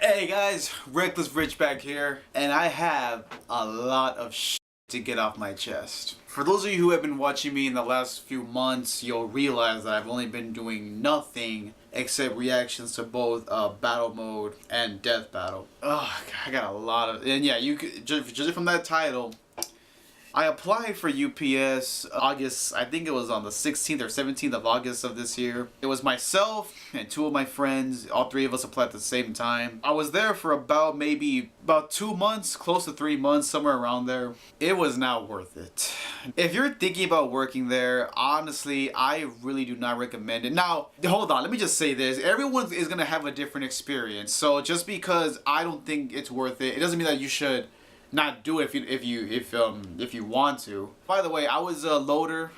Hey guys, Reckless Rich back here, and I have a lot of shit to get off my chest. For those of you who have been watching me in the last few months, you'll realize that I've only been doing nothing except reactions to both battle mode and death battle. Ugh, I got a lot of, and yeah, you could judging from that title, I applied for UPS August, I think it was on the 16th or 17th of August of this year. It was myself and two of my friends, all three of us applied at the same time. I was there for about 2 months, close to 3 months, somewhere around there. It was not worth it. If you're thinking about working there, honestly, I really do not recommend it. Now, hold on, let me just say this. Everyone is gonna have a different experience. So just because I don't think it's worth it, it doesn't mean that you should not do it if you want to. By the way, I was a loader,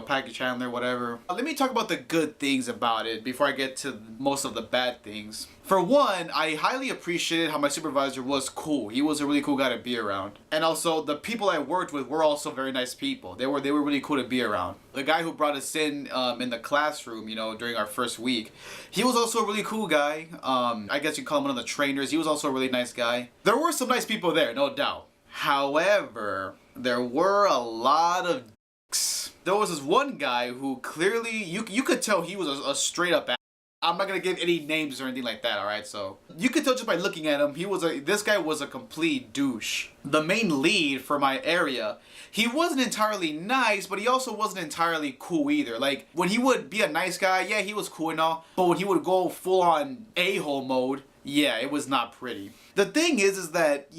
package handler, whatever. Let me talk about the good things about it before I get to most of the bad things. For one, I highly appreciated how my supervisor was cool. He was a really cool guy to be around. And also, the people I worked with were also very nice people. They were really cool to be around. The guy who brought us in the classroom, during our first week, he was also a really cool guy. I guess you call him one of the trainers. He was also a really nice guy. There were some nice people there, no doubt. However, there were a lot of dicks. There was this one guy who clearly, you could tell he was a straight up ass. I'm not gonna give any names or anything like that, alright? So you could tell just by looking at him, this guy was a complete douche. The main lead for my area, he wasn't entirely nice, but he also wasn't entirely cool either. Like, when he would be a nice guy, yeah, he was cool and all, but when he would go full on a-hole mode, yeah, it was not pretty. The thing is that,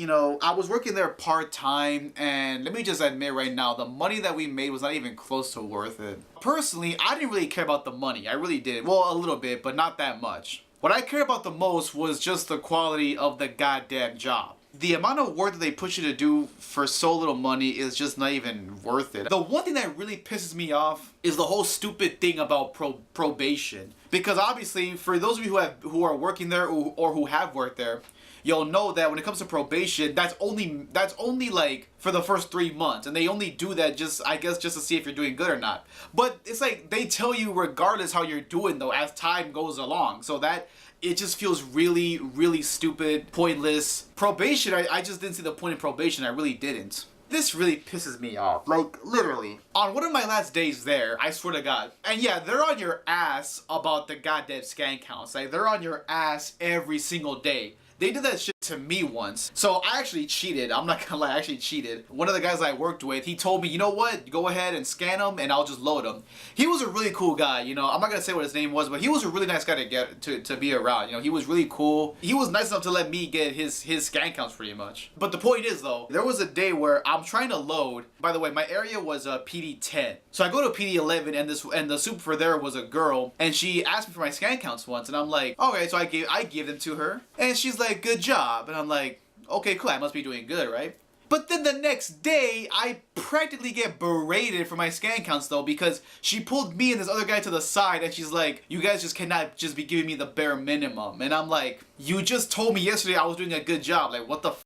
I was working there part-time, and let me just admit right now, the money that we made was not even close to worth it. Personally, I didn't really care about the money. I really didn't. Well, a little bit, but not that much. What I cared about the most was just the quality of the goddamn job. The amount of work that they push you to do for so little money is just not even worth it. The one thing that really pisses me off is the whole stupid thing about probation. Because obviously, for those of you who are working there or who have worked there, you'll know that when it comes to probation, that's only like for the first 3 months, and they only do that just to see if you're doing good or not. But it's like they tell you regardless how you're doing though as time goes along, so that it just feels really, really stupid, pointless. Probation, I just didn't see the point in probation. I really didn't. This really pisses me off, like literally. On one of my last days there, I swear to God, and yeah, they're on your ass about the goddamn scan counts. Like, they're on your ass every single day. They did that shit to me once. So I actually cheated. I'm not gonna lie, I actually cheated. One of the guys I worked with, he told me, you know what? Go ahead and scan them and I'll just load them. He was a really cool guy, I'm not gonna say what his name was, but he was a really nice guy to be around. He was really cool. He was nice enough to let me get his scan counts pretty much. But the point is though, there was a day where I'm trying to load. By the way, my area was PD 10. So I go to PD 11 and the super for there was a girl, and she asked me for my scan counts once, and I'm like, okay, so I gave them to her, and she's like, good job. And I'm like, okay, cool, I must be doing good, right? But then the next day, I practically get berated for my scan counts though, because she pulled me and this other guy to the side and she's like, you guys just cannot just be giving me the bare minimum. And I'm like, you just told me yesterday I was doing a good job, like what the f?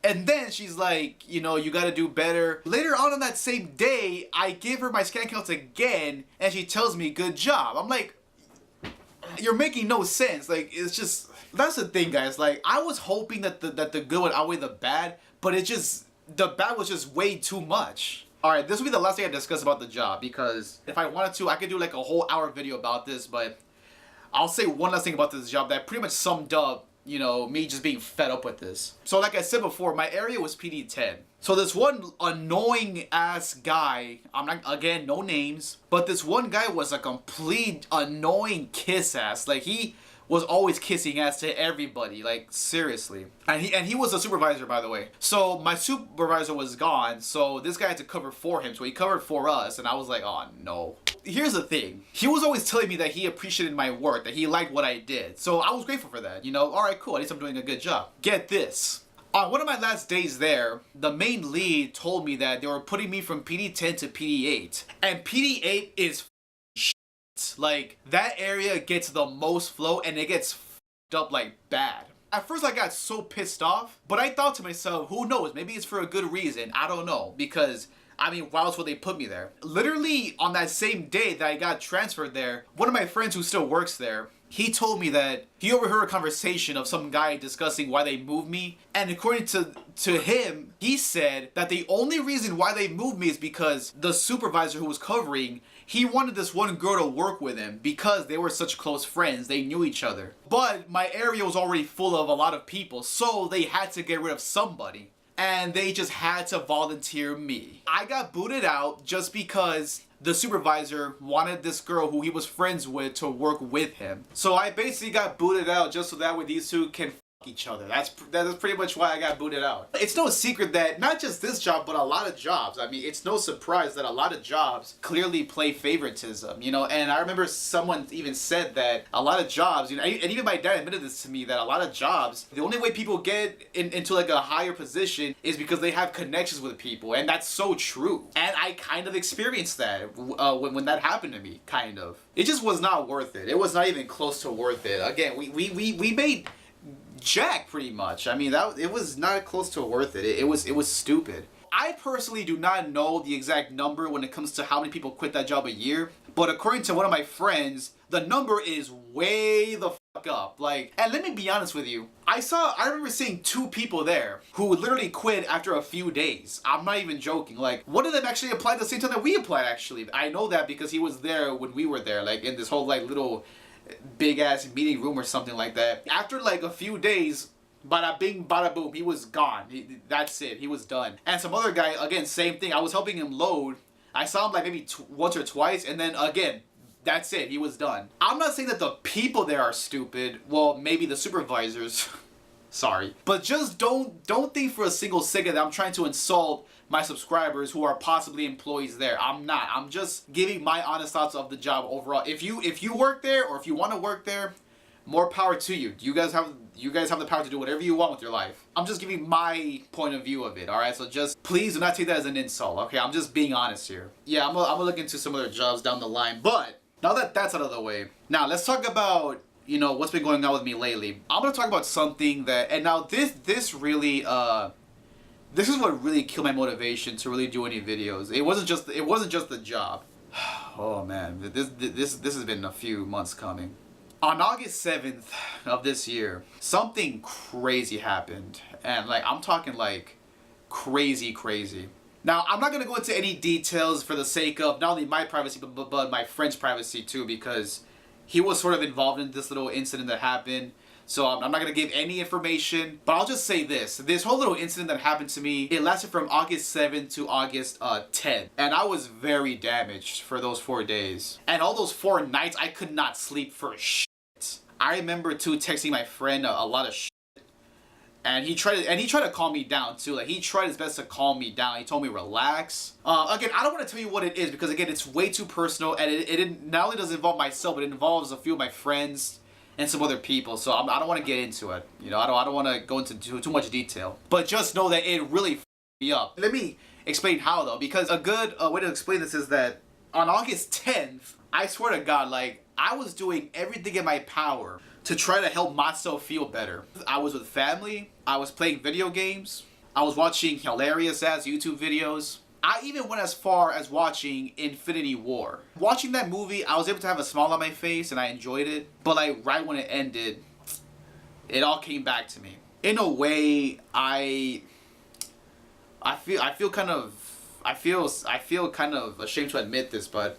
And then she's like, you gotta do better. Later on that same day, I give her my scan counts again and she tells me good job. I'm like, you're making no sense. Like, it's just, that's the thing, guys. Like, I was hoping that the good would outweigh the bad, but the bad was just way too much. Alright, this will be the last thing I discuss about the job, because if I wanted to, I could do like a whole hour video about this, but I'll say one last thing about this job that pretty much summed up, me just being fed up with this. So like I said before, my area was PD 10. So this one annoying ass guy, I'm not, again, no names, but this one guy was a complete annoying kiss ass. Like, he was always kissing ass to everybody, like seriously. And he was a supervisor, by the way. So my supervisor was gone, so this guy had to cover for him, so he covered for us, and I was like, oh no. Here's the thing, he was always telling me that he appreciated my work, that he liked what I did, so I was grateful for that, alright, cool, at least I'm doing a good job. Get this. On one of my last days there, the main lead told me that they were putting me from PD 10 to PD 8, and PD 8 is like, that area gets the most flow and it gets f***ed up like bad. At first I got so pissed off, but I thought to myself, who knows, maybe it's for a good reason, I don't know, because I mean, why else would they put me there? Literally on that same day that I got transferred there, one of my friends who still works there, he told me that he overheard a conversation of some guy discussing why they moved me, and according to him, he said that the only reason why they moved me is because the supervisor who was covering, he wanted this one girl to work with him because they were such close friends, they knew each other. But my area was already full of a lot of people, so they had to get rid of somebody. And they just had to volunteer me. I got booted out just because the supervisor wanted this girl who he was friends with to work with him. So I basically got booted out just so that way these two can each other. That is pretty much why I got booted out. It's no secret that not just this job, but a lot of jobs. I mean, it's no surprise that a lot of jobs clearly play favoritism, you know. And I remember someone even said that a lot of jobs, you know, and even my dad admitted this to me, that a lot of jobs, the only way people get into like a higher position is because they have connections with people, and that's so true. And I kind of experienced that when that happened to me, kind of. It just was not worth it. It was not even close to worth it. Again, we made jack pretty much. I mean, it was not close to worth it. It was stupid. I personally do not know the exact number when it comes to how many people quit that job a year, but according to one of my friends, the number is way the fuck up. Like, and let me be honest with you, I remember seeing 2 people there who literally quit after a few days. I'm not even joking. Like, one of them actually applied the same time that we applied, actually. I know that because he was there when we were there, like in this whole like little big ass meeting room or something like that. After like a few days, bada bing, bada boom, he was gone. That's it. He was done. And some other guy, again, same thing. I was helping him load. I saw him like maybe once or twice, and then again, that's it. He was done. I'm not saying that the people there are stupid. Well, maybe the supervisors. Sorry. But just don't think for a single second that I'm trying to insult my subscribers who are possibly employees there. I'm not. I'm just giving my honest thoughts of the job overall. If you work there, or if you want to work there, more power to you. You guys have the power to do whatever you want with your life. I'm just giving my point of view of it, alright? So just please do not take that as an insult, okay? I'm just being honest here. Yeah, I'm gonna look into some other jobs down the line, but now that that's out of the way, now let's talk about, you know, what's been going on with me lately. I'm gonna talk about something that, and now this really this is what really killed my motivation to really do any videos. It wasn't just the job. Oh man, this has been a few months coming. On August 7th of this year, something crazy happened, and like I'm talking like crazy. Now, I'm not gonna go into any details for the sake of not only my privacy but my friend's privacy too, because he was sort of involved in this little incident that happened. So I'm not going to give any information, but I'll just say this. This whole little incident that happened to me, it lasted from August 7th to August 10th. And I was very damaged for those 4 days. And all those 4 nights, I could not sleep for shit. I remember too texting my friend a lot of shit. And he tried to calm me down too. Like, he tried his best to calm me down. He told me relax. Again, I don't want to tell you what it is because again, it's way too personal, and it not only does it involve myself, but it involves a few of my friends and some other people, so I don't want to get into it. You know, I don't want to go into too much detail. But just know that it really f***ed me up. Let me explain how though, because a good way to explain this is that on August 10th, I swear to God, like, I was doing everything in my power to try to help myself feel better. I was with family, I was playing video games, I was watching hilarious ass YouTube videos. I even went as far as watching Infinity War. Watching that movie, I was able to have a smile on my face and I enjoyed it. But like right when it ended, it all came back to me. In a way, I feel kind of ashamed to admit this, but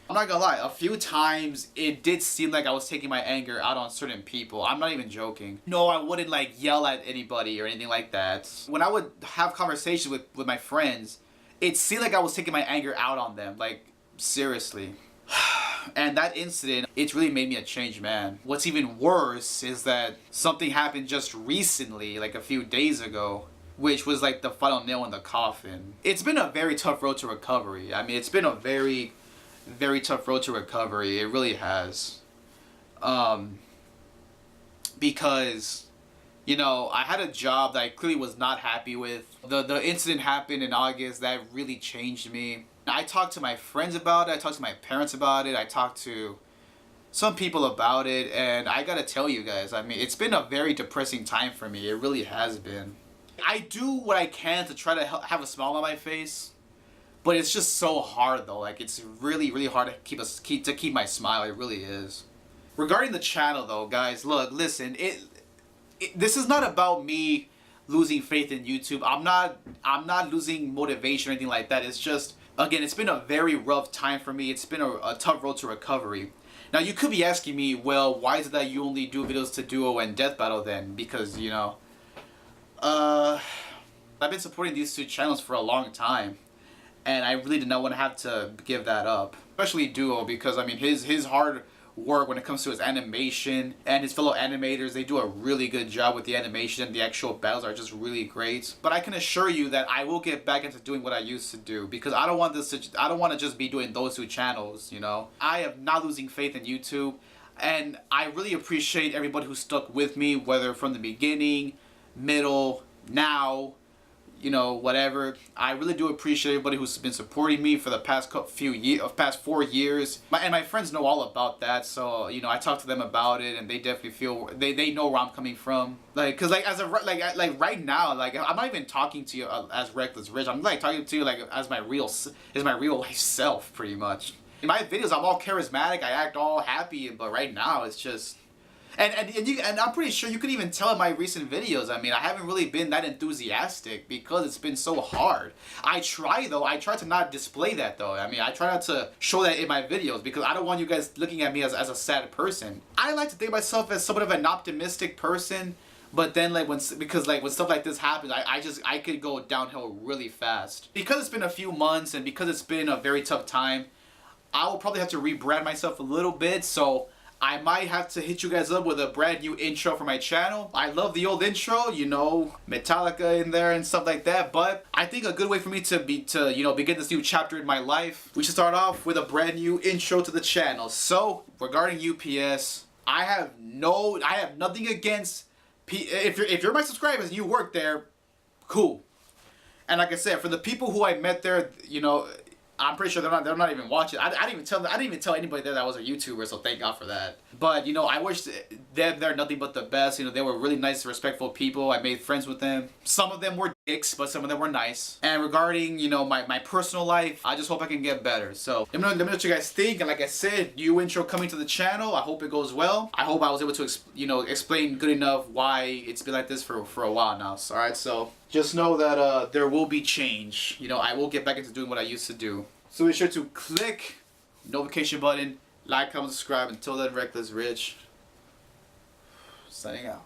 I'm not gonna lie, a few times it did seem like I was taking my anger out on certain people. I'm not even joking. No, I wouldn't like yell at anybody or anything like that. When I would have conversations with my friends, it seemed like I was taking my anger out on them, like, seriously. And that incident, it's really made me a changed man. What's even worse is that something happened just recently, like a few days ago, which was like the final nail in the coffin. It's been a very tough road to recovery. I mean, it's been a very tough road to recovery. It really has. Because, you know, I had a job that I clearly was not happy with. The incident happened in August. That really changed me. I talked to my friends about it. I talked to my parents about it. I talked to some people about it. And I gotta tell you guys, I mean, it's been a very depressing time for me. It really has been. I do what I can to try to have a smile on my face. But it's just so hard though. Like, it's really hard to keep my smile. It really is. Regarding the channel though, guys, look, listen, this is not about me losing faith in YouTube. I'm not losing motivation or anything like that. It's just, again, it's been a very rough time for me. It's been a tough road to recovery. Now you could be asking me, well, why is it that you only do videos to duo and death battle then? Because, you know, I've been supporting these two channels for a long time, and I really did not want to have to give that up. Especially Duo, because I mean his hard work when it comes to his animation and his fellow animators, they do a really good job with the animation, and the actual battles are just really great. But I can assure you that I will get back into doing what I used to do, because I don't want to just be doing those two channels, you know. I am not losing faith in YouTube, and I really appreciate everybody who stuck with me, whether from the beginning, middle, now, you know, whatever. I really do appreciate everybody who's been supporting me for the past past 4 years. My friends know all about that, so you know, I talk to them about it, and they definitely feel they know where I'm coming from. Like, cause like like right now, like I'm not even talking to you as REKLEZ Rich. I'm like talking to you like as my real life self, pretty much. In my videos, I'm all charismatic. I act all happy, but right now it's just. And I'm pretty sure you could even tell in my recent videos, I mean, I haven't really been that enthusiastic because it's been so hard. I try to not display that though. I mean, I try not to show that in my videos because I don't want you guys looking at me as a sad person. I like to think of myself as somewhat of an optimistic person, but then like when stuff like this happens, I could go downhill really fast. Because it's been a few months and because it's been a very tough time, I will probably have to rebrand myself a little bit, so I might have to hit you guys up with a brand new intro for my channel. I love the old intro, you know, Metallica in there and stuff like that, but I think a good way for me to begin this new chapter in my life, we should start off with a brand new intro to the channel. So, regarding UPS, I have nothing against if you're my subscribers and you work there, cool. And like I said, for the people who I met there, you know, I'm pretty sure they're not even watching. I didn't even tell anybody there that I was a YouTuber, so thank God for that. But you know, I wish they're nothing but the best. You know, they were really nice, respectful people. I made friends with them. Some of them were dicks, but some of them were nice. And regarding, you know, my personal life, I just hope I can get better. So let me know what you guys think. And like I said, new intro coming to the channel. I hope it goes well. I hope I was able to explain good enough why it's been like this for a while now. So, all right, so just know that there will be change. You know, I will get back into doing what I used to do. So be sure to click notification button, like, comment, subscribe. Until then, REKLEZ Rich, signing out.